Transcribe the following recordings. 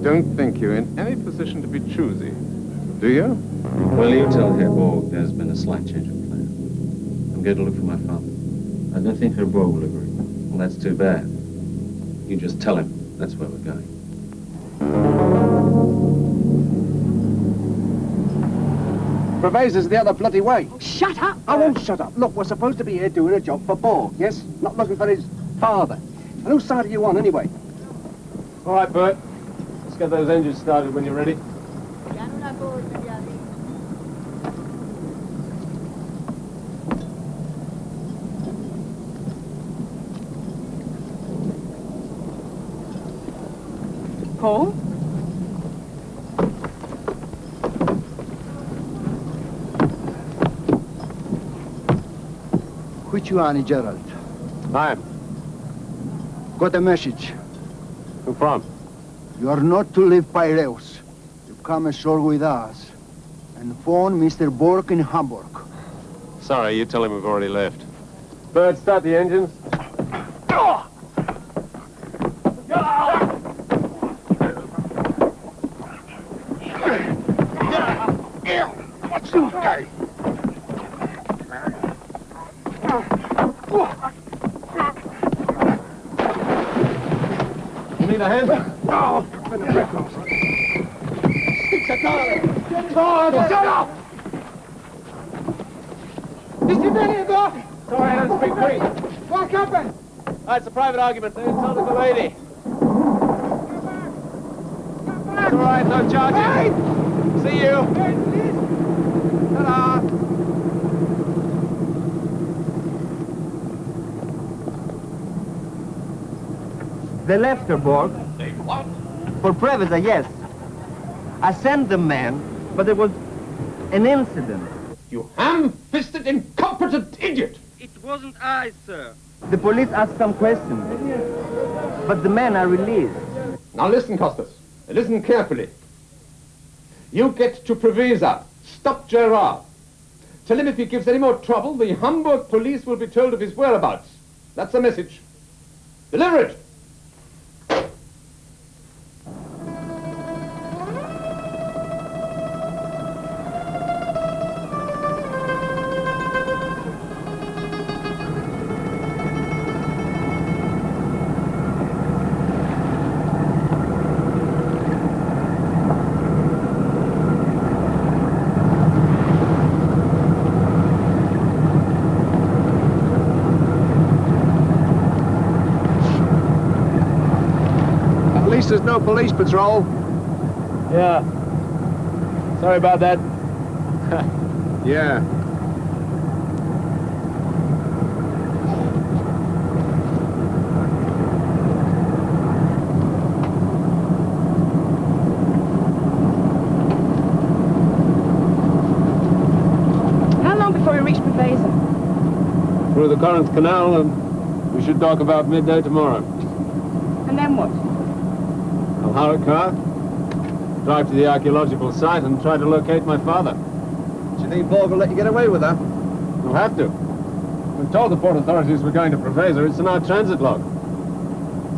don't think you're in any position to be choosy, do you? Well, you tell Herr Borg there's been a slight change of plan. I'm going to look for my father. I don't think Herr Borg will agree. Well, that's too bad. You just tell him that's where we're going. Professor's the other bloody way. Oh, shut up! I won't shut up. Look, we're supposed to be here doing a job for Borg, yes? Not looking for his father. And whose side are you on, anyway? All right, Bert. Let's get those engines started when you're ready. Paul? Which you are, Gerald? I am. Got a message. Who from? You are not to leave Piraeus. You come ashore with us. And phone Mr. Borg in Hamburg. Sorry, you tell him we've already left. Bert, start the engines. What's this guy? You need a hand? No! Sticks a collar! Shut up! Is he there, Doc? Sorry, I don't speak Greek. What happened? It's a private argument. They insulted the lady. It's all right, no charges. See you. Ta-da. They left her, Borg. What? For privacy, yes. I sent the man, but there was an incident. You ham-fisted, incompetent idiot! It wasn't I, sir. The police asked some questions, but the men are released. Now listen, Costas. Listen carefully. You get to Preveza. Stop Gerard. Tell him if he gives any more trouble, the Hamburg police will be told of his whereabouts. That's the message. Deliver it! There's no police patrol. Yeah. Sorry about that. Yeah. How long before we reach Preveza? Through the Corinth Canal, and we should dock about midday tomorrow. And then what? I'll hire a car, drive to the archaeological site, and try to locate my father. Do you think Borg will let you get away with that? We'll have to. We've told the port authorities we're going to Preveza. It's in our transit log.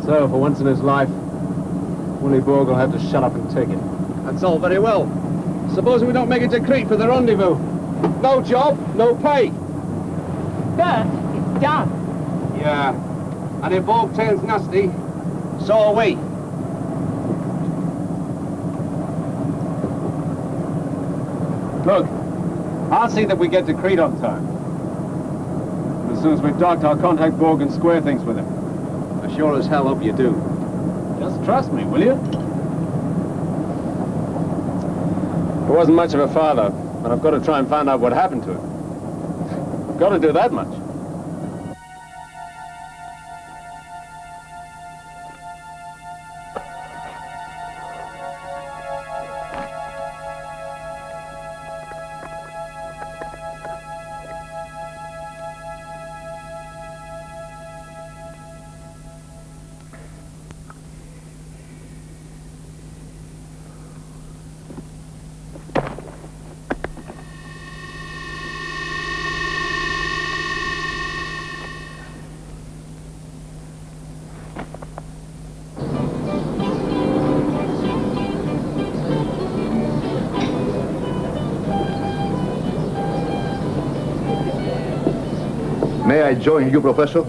So, for once in his life, Willy Borg will have to shut up and take it. That's all very well. Supposing we don't make it to Crete for the rendezvous. No job, no pay. Bert, it's done. Yeah. And if Borg turns nasty, so are we. Look, I'll see that we get to Crete on time. And as soon as we've docked, I'll contact Borg and square things with him. I sure as hell hope you do. Just trust me, will you? He wasn't much of a father, and I've got to try and find out what happened to him. Got to do that much. May I join you, Professor?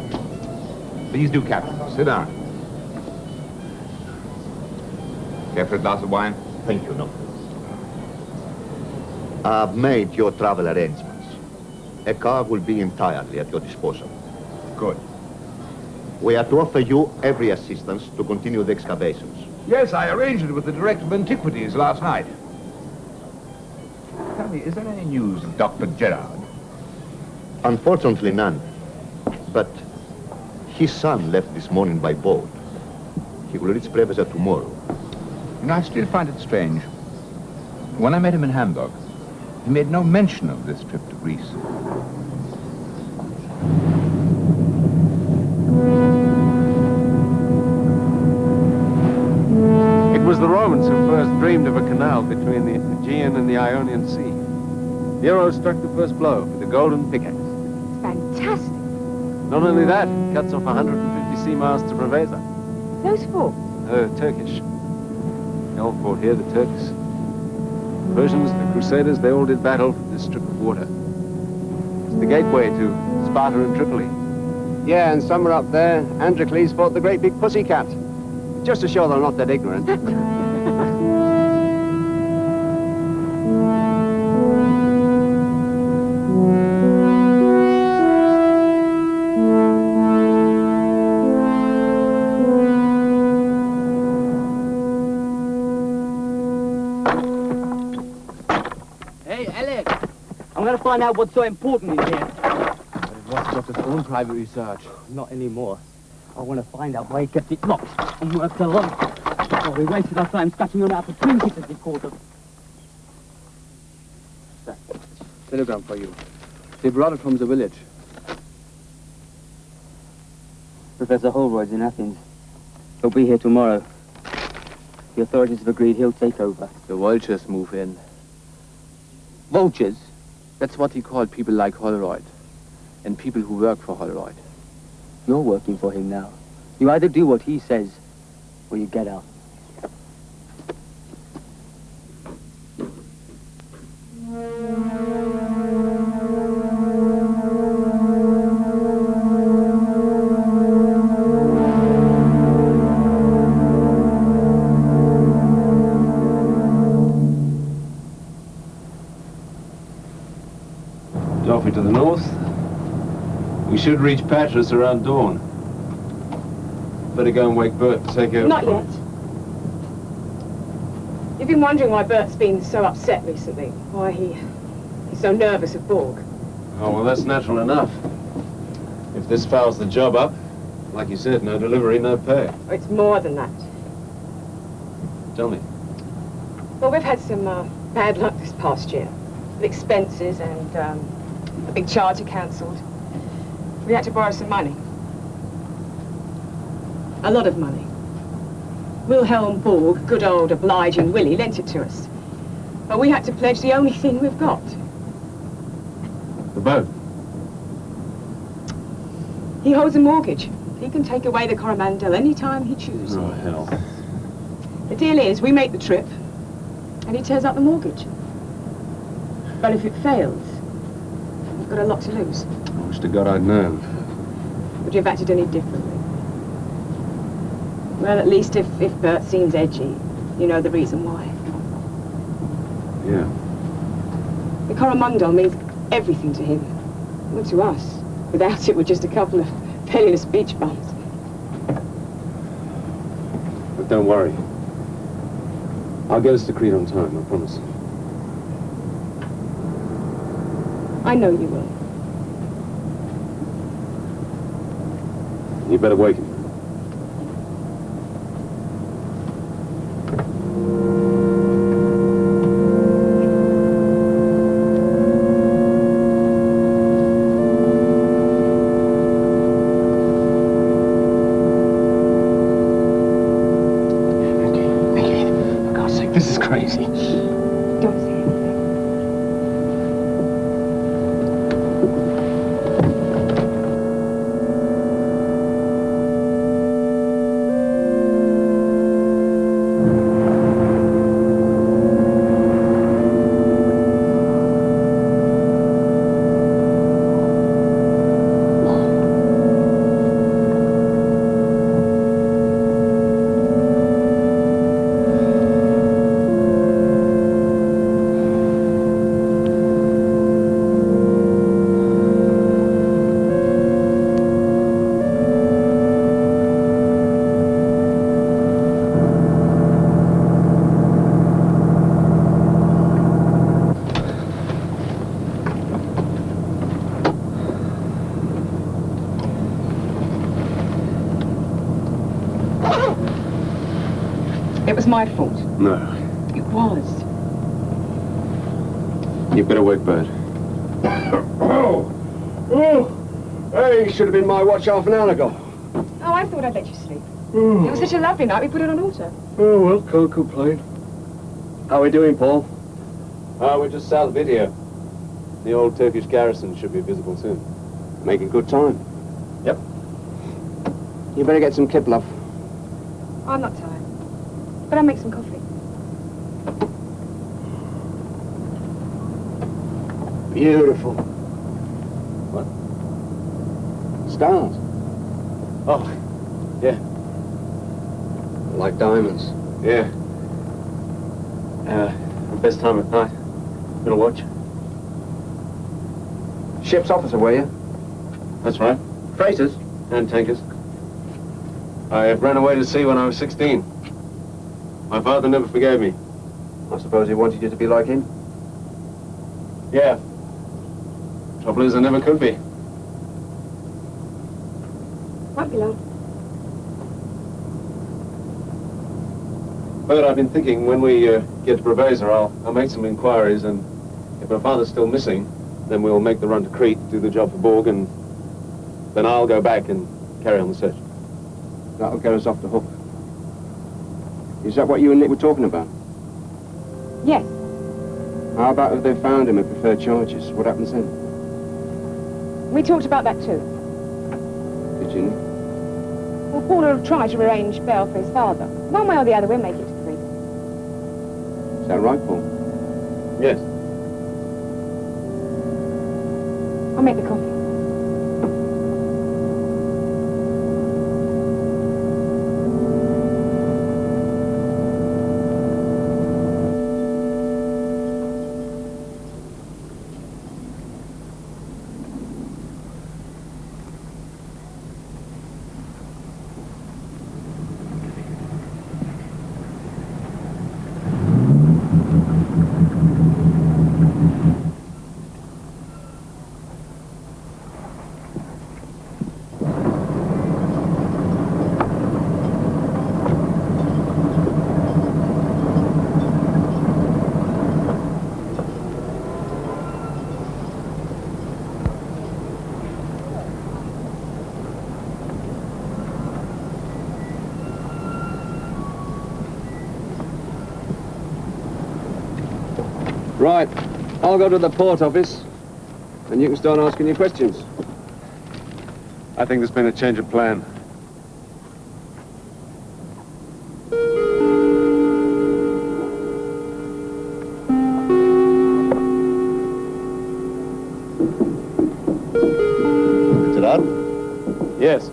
Please do, Captain. Sit down. Care for a glass of wine? Thank you, no. I've made your travel arrangements. A car will be entirely at your disposal. Good. We are to offer you every assistance to continue the excavations. Yes, I arranged it with the Director of Antiquities last night. Tell me, is there any news of Dr. Gerard? Unfortunately, none. But his son left this morning by boat. He will reach Preveza tomorrow. You know, I still find it strange. When I met him in Hamburg, he made no mention of this trip to Greece. It was the Romans who first dreamed of a canal between the Aegean and the Ionian Sea. Nero struck the first blow with the golden pickaxe. Fantastic. Not only that, it cuts off 150 sea miles to Preveza. Those four. Turkish. They all fought here, the Turks. The Persians, the Crusaders, they all did battle for this strip of water. It's the gateway to Sparta and Tripoli. Yeah, and somewhere up there, Androcles fought the great big pussycat. Just to show they're not that ignorant. Hey, Alex! I'm gonna find out what's so important in here. But it was Doctor's own private research. Not anymore. I want to find out why he kept it locked and worked alone. Oh, we wasted our time scratching on out for trinkets, as he called them. Sir, telegram for you. They brought it from the village. Professor Holroyd's in Athens. He'll be here tomorrow. The authorities have agreed he'll take over. The vultures move in. Vultures? That's what he called people like Holroyd. And people who work for Holroyd. You're working for him now. You either do what he says, or you get out. Off to the north. We should reach Patras around dawn. Better go and wake Bert to take over. Not yet. You've been wondering why Bert's been so upset recently. Why he's so nervous at Borg. Oh, well, that's natural enough. If this fouls the job up, like you said, no delivery, no pay. Oh, it's more than that. Tell me. Well, we've had some bad luck this past year. With expenses and a big charter cancelled. We had to borrow some money. A lot of money. Wilhelm Borg, good old obliging Willie, lent it to us. But we had to pledge the only thing we've got. The boat. He holds a mortgage. He can take away the Coromandel any time he chooses. Oh, hell. The deal is, we make the trip, and he tears up the mortgage. But if it fails, we've got a lot to lose. I wish to God I'd known. Would you have acted any differently? Well, at least if Bert seems edgy, you know the reason why. Yeah. The Coromandel means everything to him. Well, to us. Without it, we're just a couple of penniless beach bums. But don't worry. I'll get us to Crete on time, I promise. I know you will. You better wake him. This is crazy. Don't say anything. my fault. No. It was. You better wake, Bert. Hey, should have been my watch half an hour ago. Oh, I thought I'd let you sleep. It was such a lovely night, we put it on auto. Oh, well, can't complain. How are we doing, Paul? We're just south of it here. The old Turkish garrison should be visible soon. Making good time. Yep. You better get some kip, love. I'm not tired. But I'll make some coffee. Beautiful. What? Stars. Oh, yeah. Like diamonds. Yeah. Best time at night. Gonna watch? Ship's officer, were you? That's right. Freighters? And tankers. I ran away to sea when I was 16. My father never forgave me. I suppose he wanted you to be like him. Yeah. Trouble is, I never could be. Won't be long. But I've been thinking when we get to Preveza, I'll make some inquiries, and if my father's still missing, then we'll make the run to Crete, do the job for Borg, and then I'll go back and carry on the search. That'll get us off the hook. Is that what you and Nick were talking about? Yes. How about if they found him and preferred charges? What happens then? We talked about that too. Did you, Nick? Well, Paul will try to arrange bail for his father. One way or the other, we'll make it to Crete. Is that right, Paul? Yes. I'll make the coffee. Right. I'll go to the port office, and you can start asking your questions. I think there's been a change of plan. Gerard? Yes.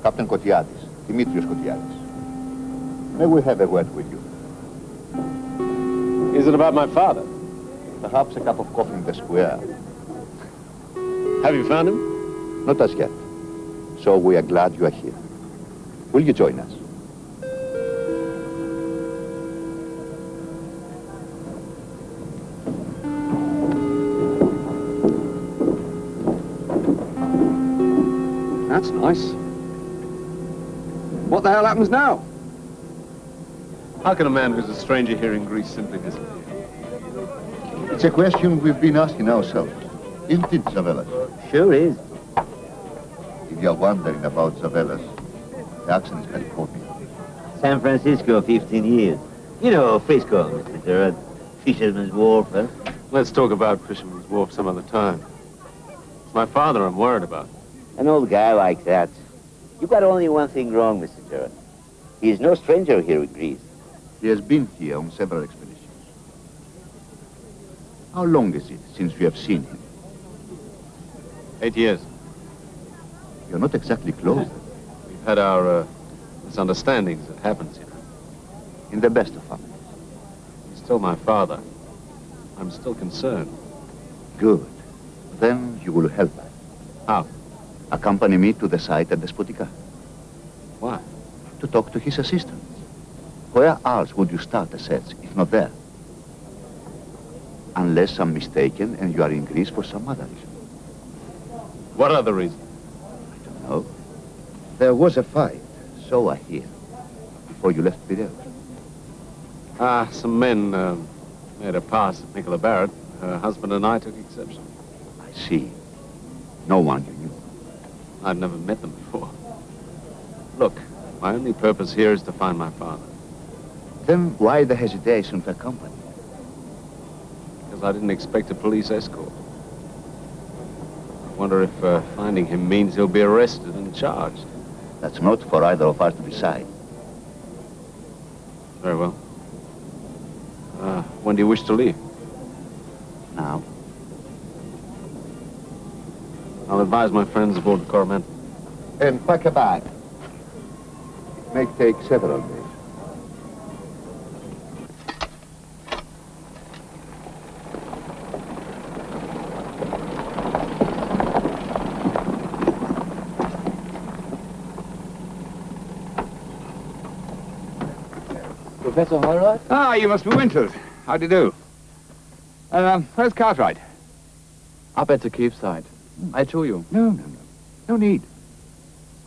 Captain Kotiadis, Dimitrios Kotiadis. May we have a word with you? Is it about my father? Perhaps a cup of coffee in the square. Have you found him? Not as yet. So we are glad you are here. Will you join us? That's nice. What the hell happens now? How can a man who's a stranger here in Greece simply disappear? It's a question we've been asking ourselves. Isn't it, Zavelas? Sure is. If you're wondering about Zavelas, the accent is California. San Francisco, 15 years. You know, Frisco, Mr. Gerard. Fisherman's Wharf, huh? Let's talk about Fisherman's Wharf some other time. It's my father I'm worried about. An old guy like that. You got only one thing wrong, Mr. Gerard. He is no stranger here in Greece. He has been here on several expeditions. How long is it since you have seen him? 8 years. You're not exactly close. We've had our misunderstandings. It happens, you know. In the best of families. He's still my father. I'm still concerned. Good. Then you will help us. How? Accompany me to the site at Despotica. Why? To talk to his assistants. Where else would you start a search, if not there? Unless I'm mistaken and you are in Greece for some other reason. What other reason? No. There was a fight, so I hear, before you left Piraeus. Some men made a pass at Nicola Barrett. Her husband and I took exception. I see. No one you knew. I've never met them before. Look, my only purpose here is to find my father. Then why the hesitation for company? Because I didn't expect a police escort. I wonder if finding him means he'll be arrested and charged. That's not for either of us to decide. Very well. When do you wish to leave? Now? I'll advise my friends aboard the Coromantee. And pack a bag. It may take several days. Professor Holroyd? Ah, you must be Winters. How do you do? Where's Cartwright? Up at the Cape side. I told you. No. No need.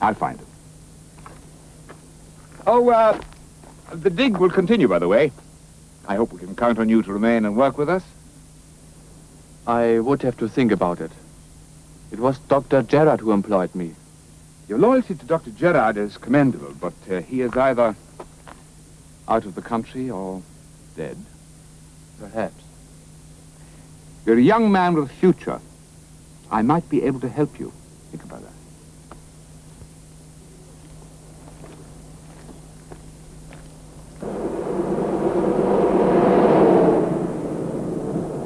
I'll find him. Oh, the dig will continue, by the way. I hope we can count on you to remain and work with us. I would have to think about it. It was Dr. Gerard who employed me. Your loyalty to Dr. Gerard is commendable, but he is either out of the country or dead. Perhaps. You're a young man with a future. I might be able to help you. Think about that.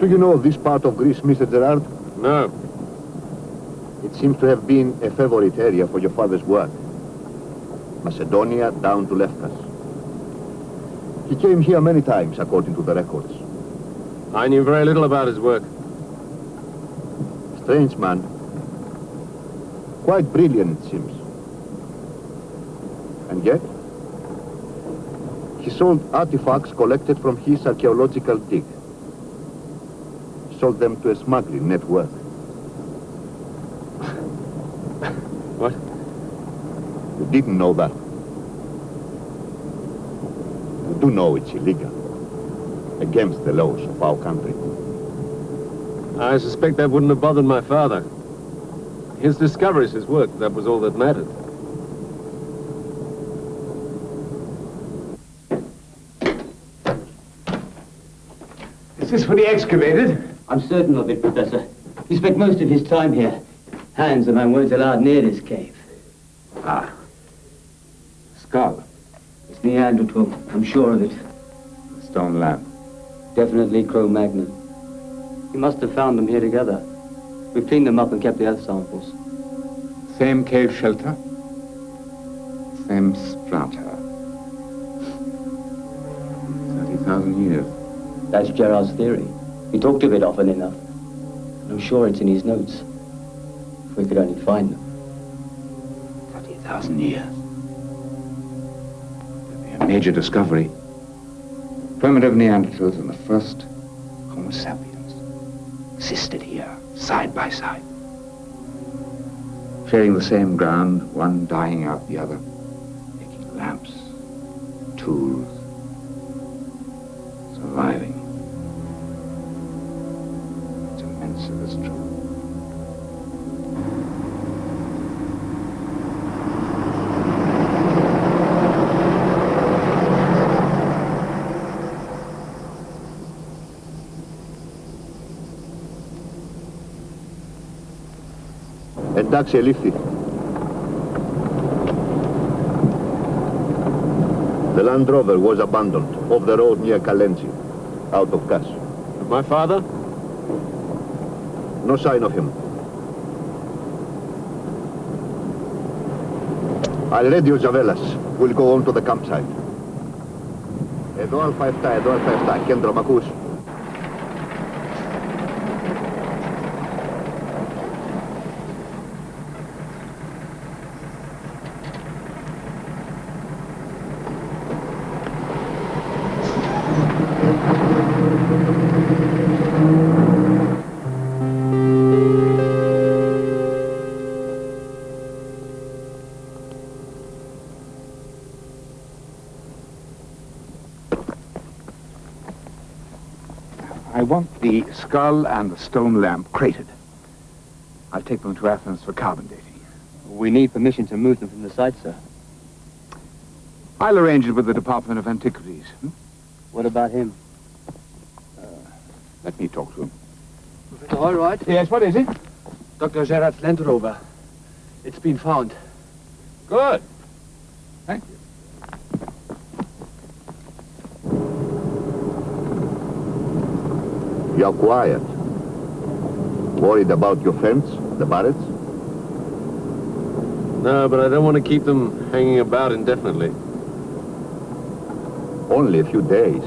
Do you know this part of Greece, Mr. Gerard? No. It seems to have been a favorite area for your father's work. Macedonia down to Levkas. He came here many times, according to the records. I knew very little about his work. Strange man. Quite brilliant, it seems. And yet, he sold artifacts collected from his archaeological dig. Sold them to a smuggling network. What? You didn't know that. You do know it's illegal. Against the laws of our country. I suspect that wouldn't have bothered my father. His discoveries, his work, that was all that mattered. Is this what he excavated? I'm certain of it, Professor. He spent most of his time here. Hans and I weren't allowed near this cave. Ah. Skull. It's Neanderthal, I'm sure of it. Stone lamp. Definitely Cro-Magnon. He must have found them here together. We've cleaned them up and kept the earth samples. Same cave shelter. Same strata. 30,000 years. That's Gerard's theory. He talked of it often enough. I'm sure it's in his notes. If we could only find them. 30,000 years. There'll be a major discovery. Primitive Neanderthals and the first Homo sapiens existed here, side by side. Sharing the same ground, one dying out the other. Making lamps, tools, surviving. It's immense if it's true. Εντάξει, ελήφθη. The Land Rover was abandoned off the road near Kalenji, out of gas. My father? No sign of him. I'll radio Javelas. We'll go on to the campsite. Εδώ Α7, εδώ Α7. Κέντρο, μ' ακούς? I want the skull and the stone lamp crated. I'll take them to Athens for carbon dating. We need permission to move them from the site, sir. I'll arrange it with the Department of Antiquities. What about him? Let me talk to him. All right. Yes, what is it? Dr. Gerard's Land Rover. It's been found. Good. Thank you. You're quiet. Worried about your friends, the Barretts? No, but I don't want to keep them hanging about indefinitely. Only a few days.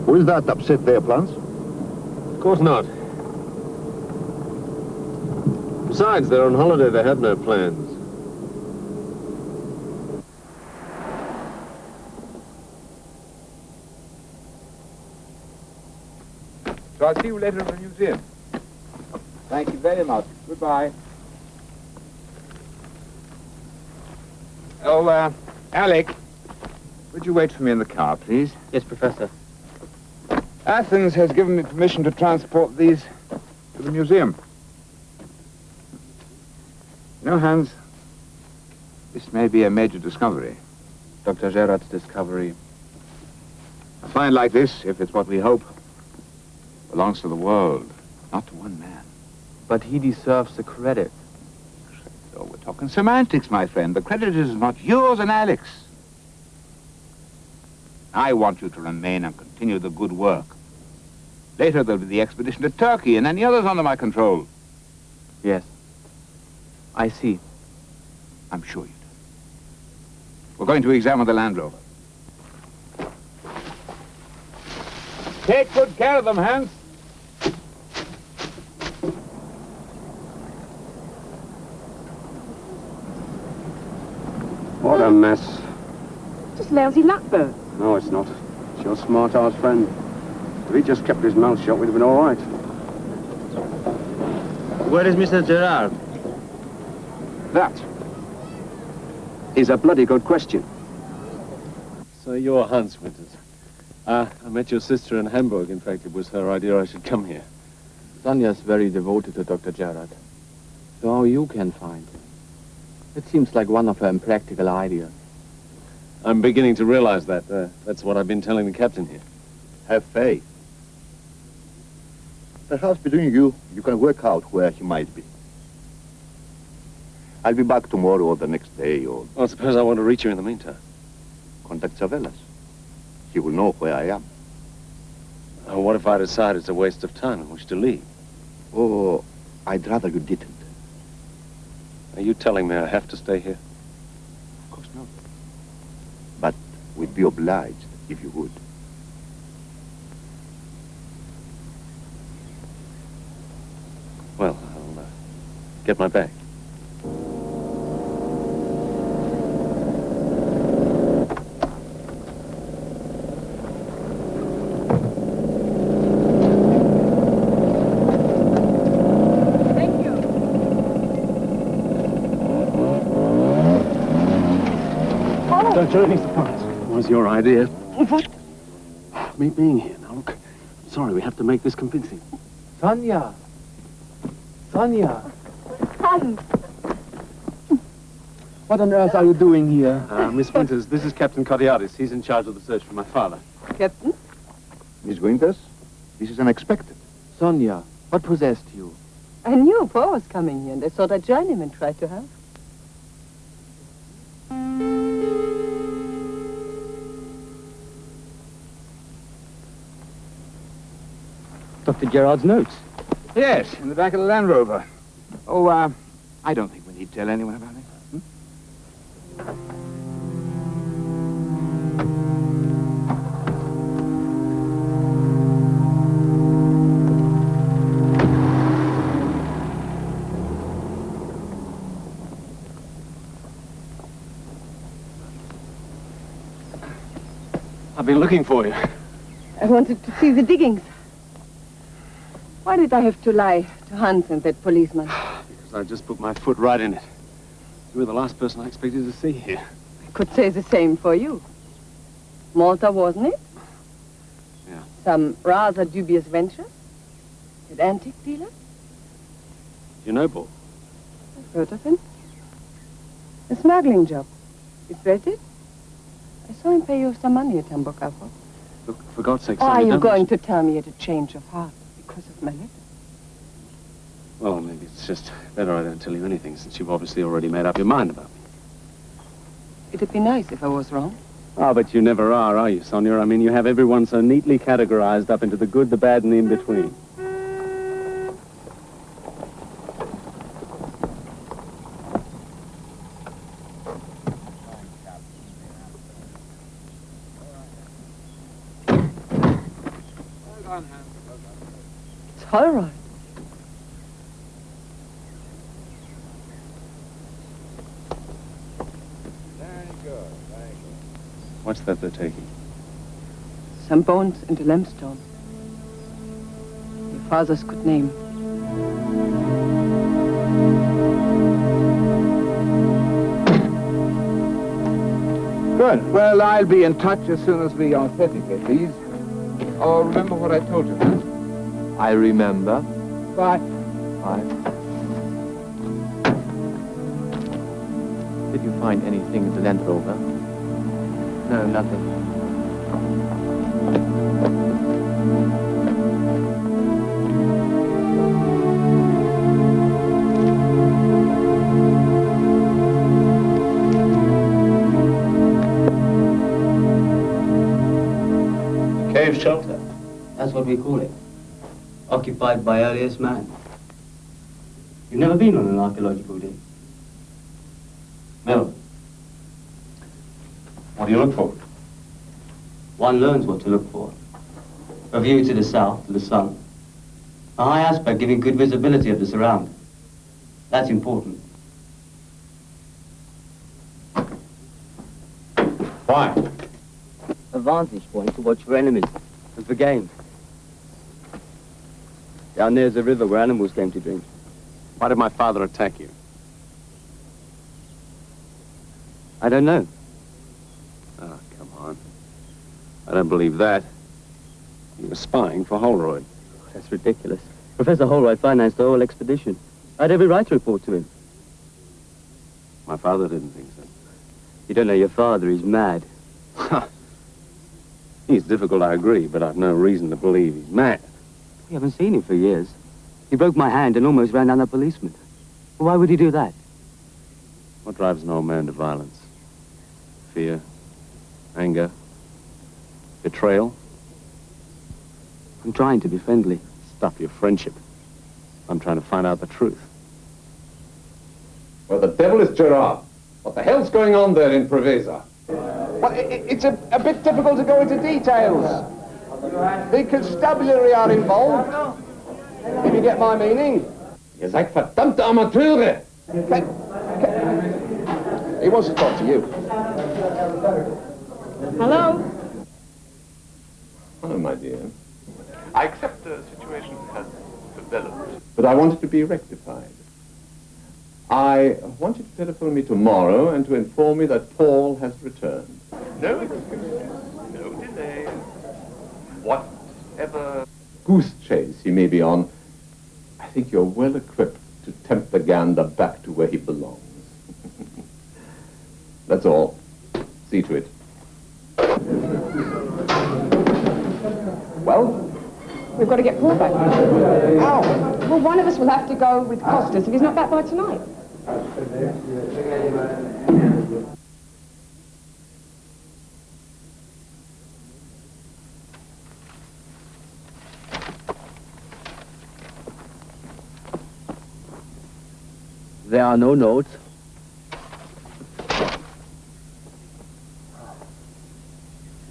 Will that upset their plans? Of course not. Besides, they're on holiday. They have no plans. So I'll see you later in the museum. Thank you very much. Goodbye. Oh, Alec, would you wait for me in the car, please? Yes, Professor. Athens has given me permission to transport these to the museum. You know, Hans, this may be a major discovery. Dr. Gerard's discovery. A find like this, if it's what we hope, belongs to the world, not to one man. But he deserves the credit. So we're talking semantics, my friend. The credit is not yours and Alec's. I want you to remain and continue the good work. Later there'll be the expedition to Turkey and any others under my control. Yes. I see. I'm sure you do. We're going to examine the Land Rover. Take good care of them, Hans. What a mess. Just lousy luck, Bert. No, it's not. It's your smart-ass friend. If he just kept his mouth shut, we'd have been all right. Where is Mr. Gerard? That is a bloody good question. So you're Hans Winters. I met your sister in Hamburg. In fact, it was her idea I should come here. Sonia's very devoted to Dr. Gerard. So how you can find him? It seems like one of her impractical ideas. I'm beginning to realize that. That's what I've been telling the captain here. Have faith. Perhaps between you can work out where he might be. I'll be back tomorrow or the next day, or Well, suppose I want to reach you in the meantime. contact Savelas. He will know where I am. What if I decide it's a waste of time and wish to leave? Oh, I'd rather you didn't. Are you telling me I have to stay here? Of course not. But we'd be obliged if you would. Well, I'll get my bag. Don't show any surprise. It was your idea. What? Me being here. Now, look. I'm sorry, we have to make this convincing. Sonia! Sonia! Hans. What on earth are you doing here? Miss Winters, this is Captain Codiadis. He's in charge of the search for my father. Captain? Miss Winters, this is unexpected. Sonia, what possessed you? I knew Paul was coming here, and I thought I'd join him and try to help. Dr. Gerard's notes. Yes, in the back of the Land Rover. Oh, I don't think we need to tell anyone about it. I've been looking for you. I wanted to see the diggings. Why did I have to lie to Hans and that policeman? Because I just put my foot right in it. You were the last person I expected to see here. I could say the same for you. Malta, wasn't it? Yeah. Some rather dubious ventures? An antique dealer? You know Book? I've heard of him. A smuggling job. Is that it? I saw him pay you some money at Hamburg Airport. Look, for God's sake, Or are Sonny, you don't... going to tell me at a change of heart because of my letter? Well, maybe it's just better I don't tell you anything, since you've obviously already made up your mind about me. It'd be nice if I was wrong. Ah, but you never are you, Sonia? I mean, you have everyone so neatly categorized up into the good, the bad, and the in-between. It's all right. What's that they're taking? Some bones and a limestone. Your father's good name. Good. Well, I'll be in touch as soon as we authenticate these. Oh, remember what I told you, huh? I remember. Bye. Bye. Did you find anything in the Land Rover? No, nothing. Cave shelter. That's what we call it. Occupied by earliest man. You've never been on an archaeological dig? No. What do you look for? One learns what to look for. A view to the south, to the sun. A high aspect giving good visibility of the surroundings. That's important. Why? A vantage point to watch for enemies and for game. Down there's a river where animals came to drink. Why did my father attack you? I don't know. Oh, come on. I don't believe that. You were spying for Holroyd. That's ridiculous. Professor Holroyd financed the whole expedition. I had every right to report to him. My father didn't think so. You don't know your father, he's mad. He's difficult, I agree, but I've no reason to believe he's mad. We haven't seen him for years. He broke my hand and almost ran down a policeman. Why would he do that? What drives an old man to violence? Fear, anger, betrayal? I'm trying to be friendly. Stop your friendship. I'm trying to find out the truth. Well, the devil is Gerard. What the hell's going on there in Preveza? Well, it's a bit difficult to go into details. The constabulary are involved. If you get my meaning. Ihr seid verdammte Amateure! He wants to talk to you. Hello? Hello, my dear. I accept the situation has developed. But I want it to be rectified. I want you to telephone me tomorrow and to inform me that Paul has returned. No excuses, no delay. Whatever Goose chase he may be on, I think you're well equipped to tempt the gander back to where he belongs. That's all. See to it. Well? We've got to get Paul back. How? Well, one of us will have to go with Costas if he's not back by tonight. There are no notes.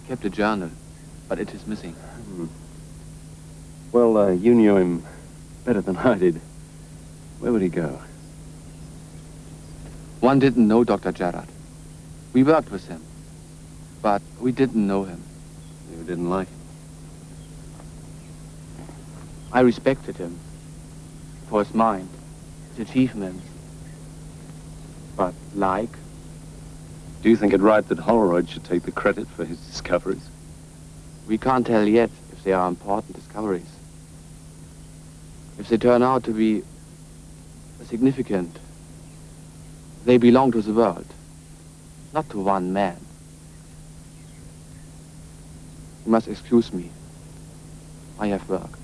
He kept a journal, but it is missing. Well, you knew him better than I did. Where would he go? One didn't know Dr. Gerard. We worked with him, but we didn't know him. You didn't like him? I respected him for his mind, his achievements. But like? Do you think it right that Holroyd should take the credit for his discoveries? We can't tell yet if they are important discoveries. If they turn out to be significant, they belong to the world, not to one man. You must excuse me. I have work.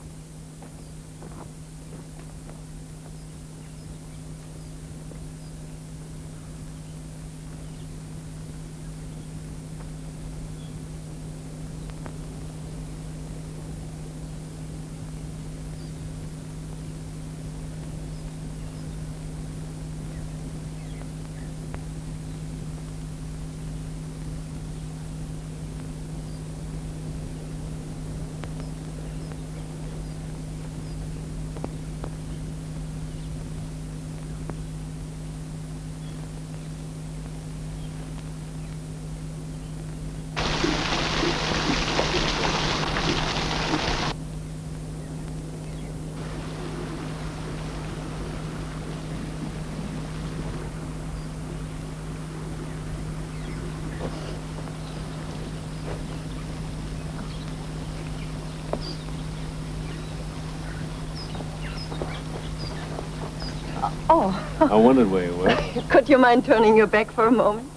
Oh. I wondered where you were. Could you mind turning your back for a moment?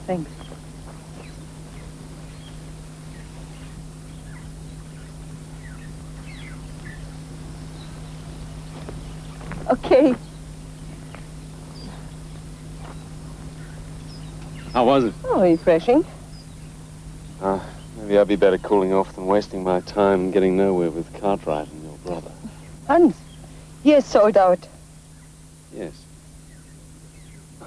Thanks. Okay. How was it? Oh, refreshing. Maybe I'd be better cooling off than wasting my time getting nowhere with Cartwright and your brother. Hans, he is sold out. Yes.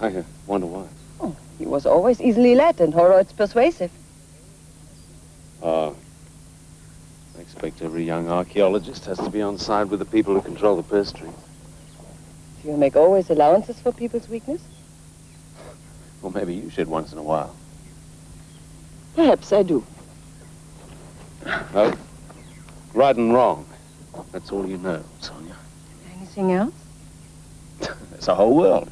I wonder why. Oh, he was always easily led and Holroyd's persuasive. I expect every young archaeologist has to be on side with the people who control the purse strings. Do you make always allowances for people's weakness? Well, maybe you should once in a while. Perhaps I do. Well, right and wrong. That's all you know, Sonia. Anything else? There's a whole world.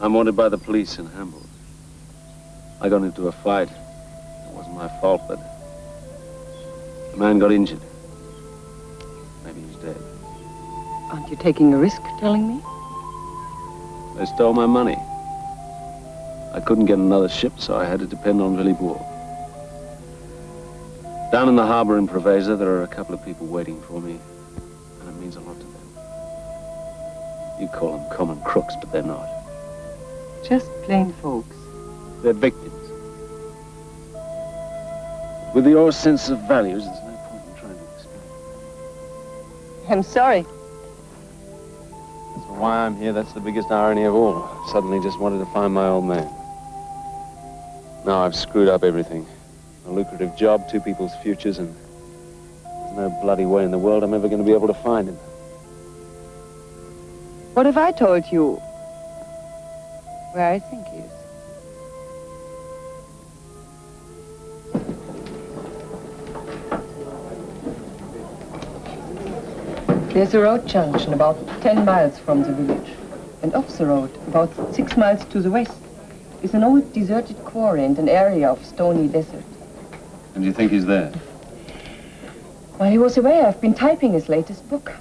I'm wanted by the police in Hamburg. I got into a fight. It wasn't my fault, but the man got injured. Maybe he's dead. Aren't you taking a risk telling me? They stole my money. I couldn't get another ship, so I had to depend on Villibourg. Down in the harbor in Preveza, there are a couple of people waiting for me, and it means a lot to them. You call them common crooks, but they're not. Just plain folks. They're victims. With your sense of values, there's no point in trying to explain. I'm sorry. As for why I'm here, that's the biggest irony of all. I suddenly just wanted to find my old man. Now I've screwed up everything. A lucrative job, two people's futures, and there's no bloody way in the world I'm ever going to be able to find him. What if I told you where I think he is? There's a road junction about 10 miles from the village. And off the road, about 6 miles to the west, is an old deserted quarry and an area of stony desert. And you think he's there? While he was away, I've been typing his latest book.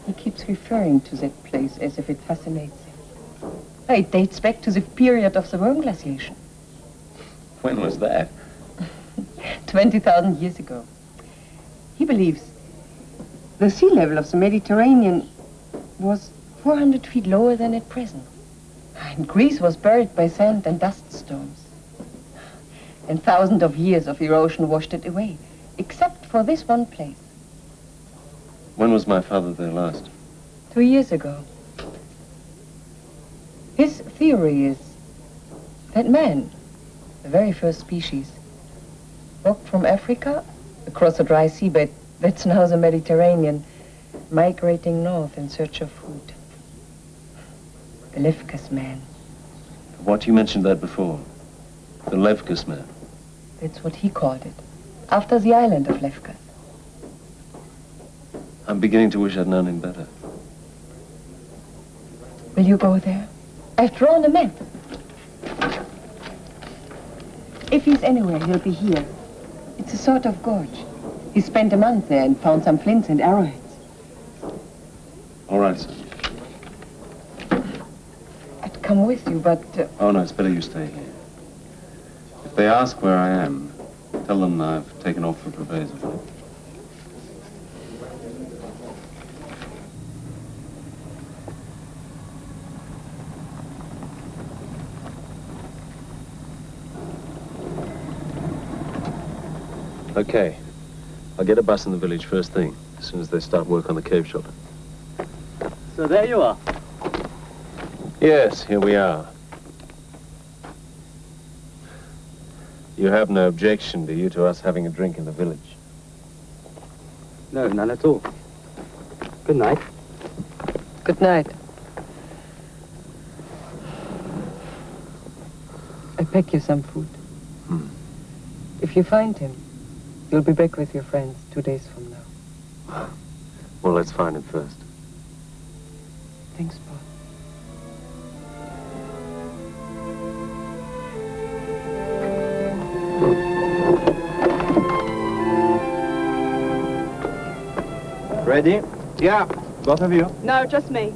He keeps referring to that place as if it fascinates him. It dates back to the period of the worm glaciation. When was that? 20,000 years ago. He believes the sea level of the Mediterranean was 400 feet lower than at present. And Greece was buried by sand and dust storms. And thousands of years of erosion washed it away, except for this one place. When was my father there last? 2 years ago. His theory is that man, the very first species, walked from Africa across a dry seabed, that's now the Mediterranean, migrating north in search of food. The Levkas Man. What, you mentioned that before? The Levkas Man. That's what he called it, after the island of Levkas. I'm beginning to wish I'd known him better. Will you go there? I've drawn a map. If he's anywhere, he'll be here. It's a sort of gorge. He spent a month there and found some flints and arrowheads. All right, son. I'd come with you, but... Oh, no, it's better you stay here. If they ask where I am, tell them I've taken off for Provezor. Okay. I'll get a bus in the village first thing, as soon as they start work on the cave shelter. So there you are. Yes, here we are. You have no objection, do you, to us having a drink in the village? No, none at all. Good night. Good night. I pack you some food. If you find him, you'll be back with your friends 2 days from now. Well, let's find him first. Thanks, Paul. Ready? Yeah. Both of you? No, just me.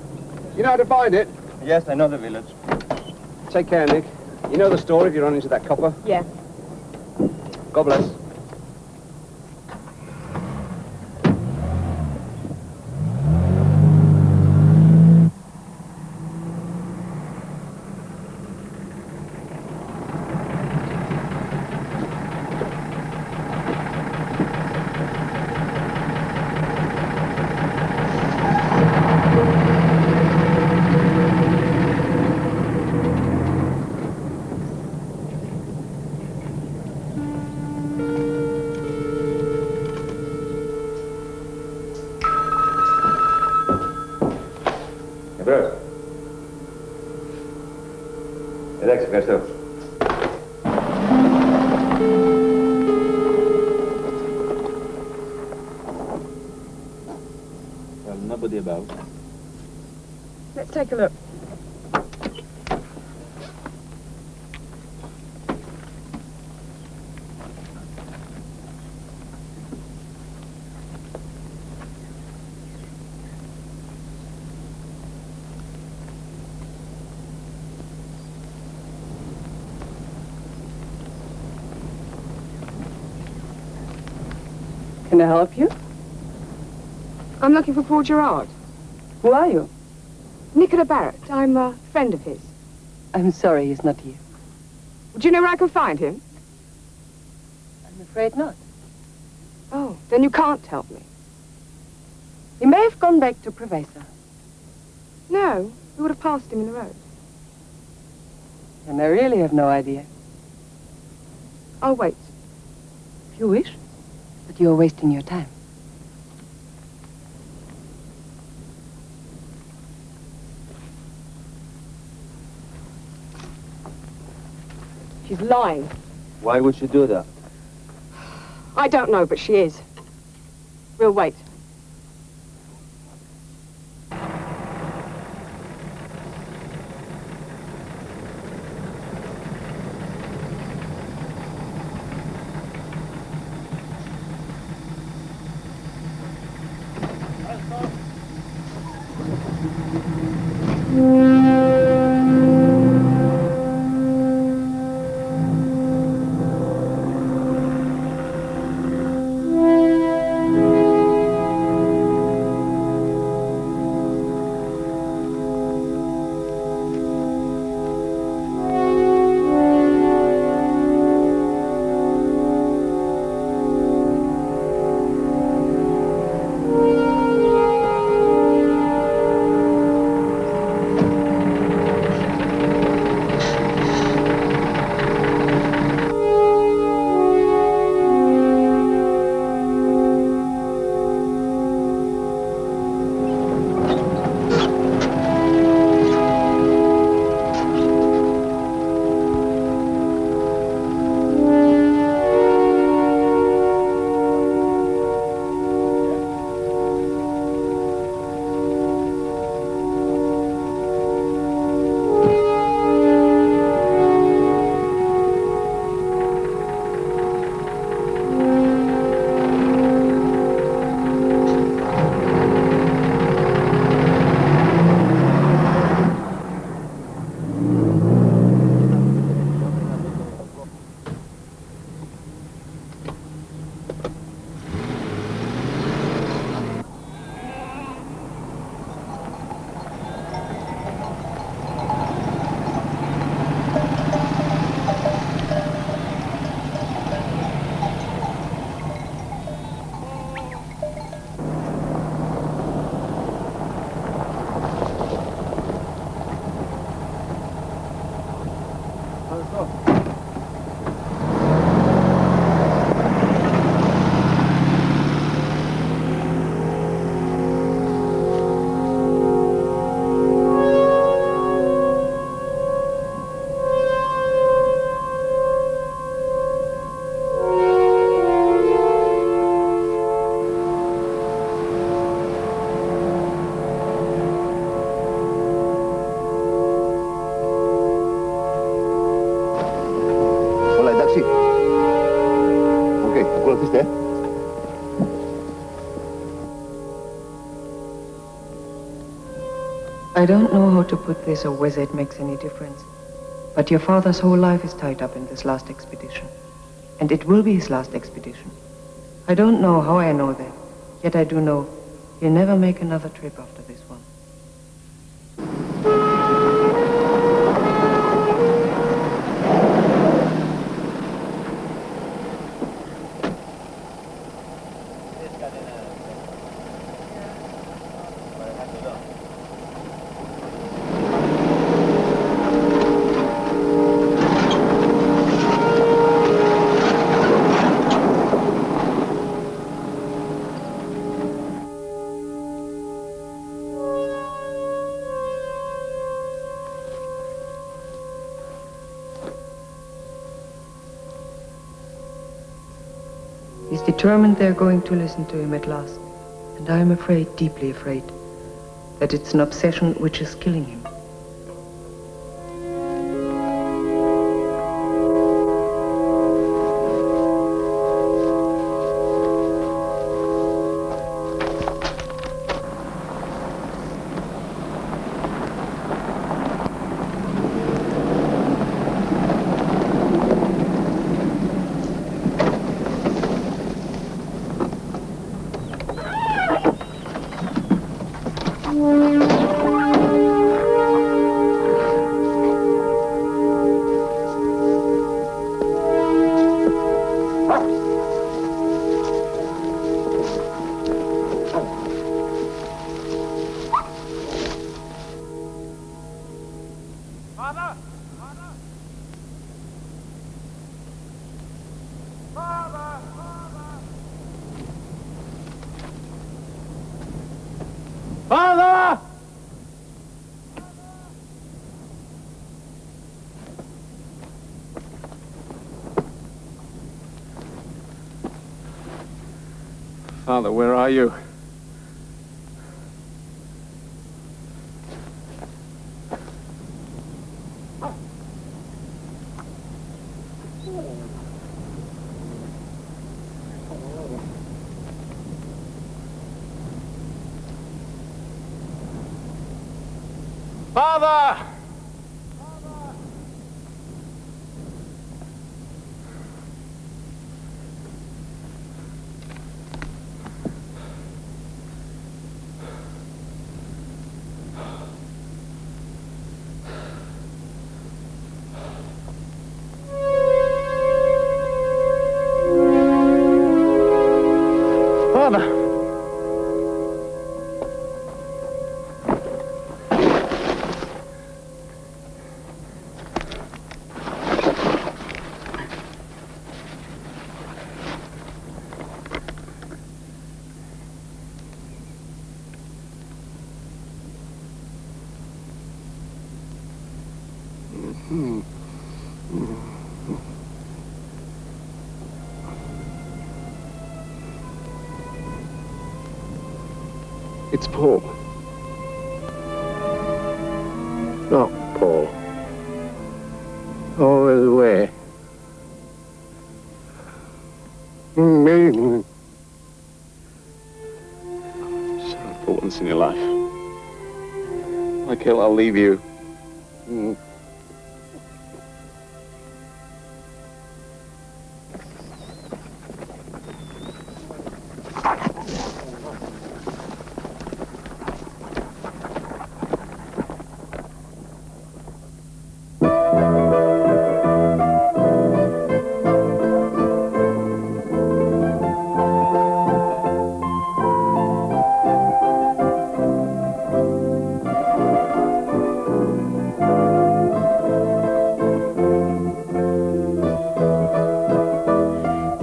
You know how to find it? Yes, I know the village. Take care, Nick. You know the story if you run into that copper? Yeah. God bless. Nobody about. Let's take a look. Can I help you? I'm looking for Paul Gerard. Who are you? Nicola Barrett. I'm a friend of his. I'm sorry he's not here. Do you know where I can find him? I'm afraid not. Oh, then you can't help me. He may have gone back to Provezor. No, you would have passed him in the road. And I really have no idea. I'll wait. If you wish. But you're wasting your time. She's lying. Why would she do that? I don't know, but she is. We'll wait. I don't know how to put this or whether it makes any difference, but your father's whole life is tied up in this last expedition. And it will be his last expedition. I don't know how I know that, yet I do know he'll never make another trip after this one. He's determined they're going to listen to him at last. And I'm afraid, deeply afraid, that it's an obsession which is killing him. Father! Father, where are you? Father! Father! It's Paul. Not Paul. All the way. Sorry for once in your life. Michael, I'll leave you.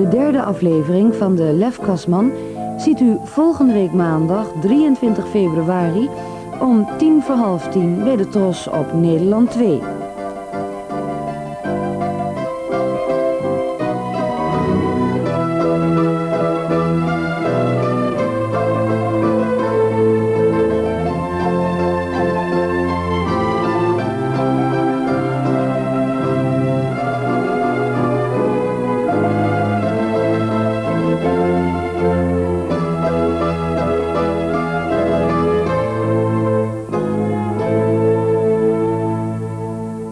De derde aflevering van de Levkas Man ziet u volgende week maandag 23 februari om 10:45 bij de Tros op Nederland 2.